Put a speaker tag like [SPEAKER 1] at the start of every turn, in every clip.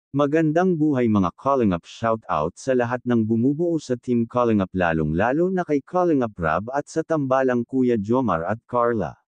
[SPEAKER 1] Magandang buhay mga Kalingap, shoutout sa lahat ng bumubuo sa Team Kalingap, lalong-lalo na kay Kalingap Rab at sa tambalang Kuya Jomar at Carla.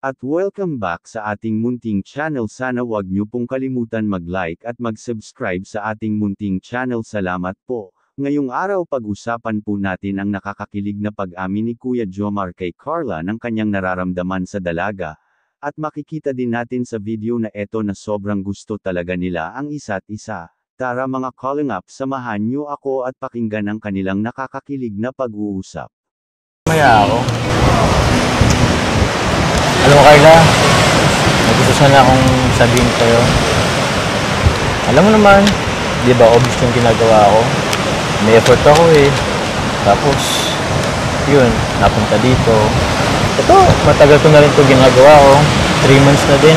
[SPEAKER 1] At welcome back sa ating munting channel. Sana wag niyo pong kalimutan mag-like at mag-subscribe sa ating munting channel. Salamat po. Ngayong araw pag-usapan po natin ang nakakakilig na pag-amin ni Kuya Jomar kay Carla ng kanyang nararamdaman sa dalaga. At makikita din natin sa video na eto na sobrang gusto talaga nila ang isa't isa. Tara mga Kalingap, samahan niyo ako at pakinggan ang kanilang nakakakilig na pag-uusap.
[SPEAKER 2] Maya ako. Alam mo Carla, may gusto sana akong sabihin sa'yo. Alam mo naman, di ba obvious yung ginagawa ko? May effort ako eh. Tapos, yun, napunta dito. Ito, matagal ko na rin ito ginagawa ko. 3 months na din.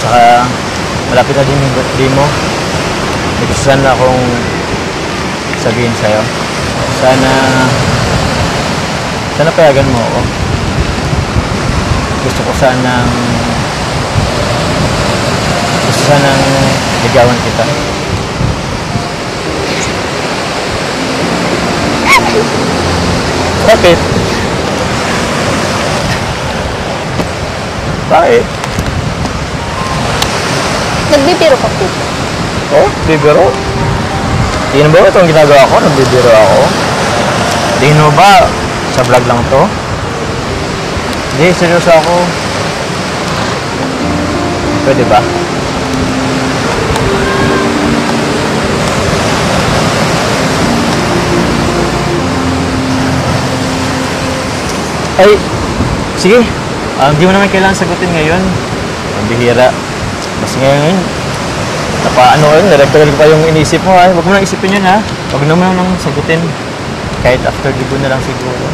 [SPEAKER 2] Tsaka, malapit na din yung birthday mo. May gusto sana akong sabihin sa'yo. Sana payagan mo ako. Gusto sanang ligawan kita. Bakit? Bakit?
[SPEAKER 3] Nagbibiro ka po.
[SPEAKER 2] Oh, bibiro? Tingin mo ba itong ginagawa ko? Nagbibiro ako? Tingin mo ba sa vlog lang to? Hindi, seryoso ako. Pwede ba? Ay, sige. Hindi mo naman kailangan sagutin ngayon. Ang bihira. Mas ngayon, director pa yung inisip mo ha. Huwag mo nang isipin yun ha. Huwag naman nang sagutin. Kahit after libo na lang siguro.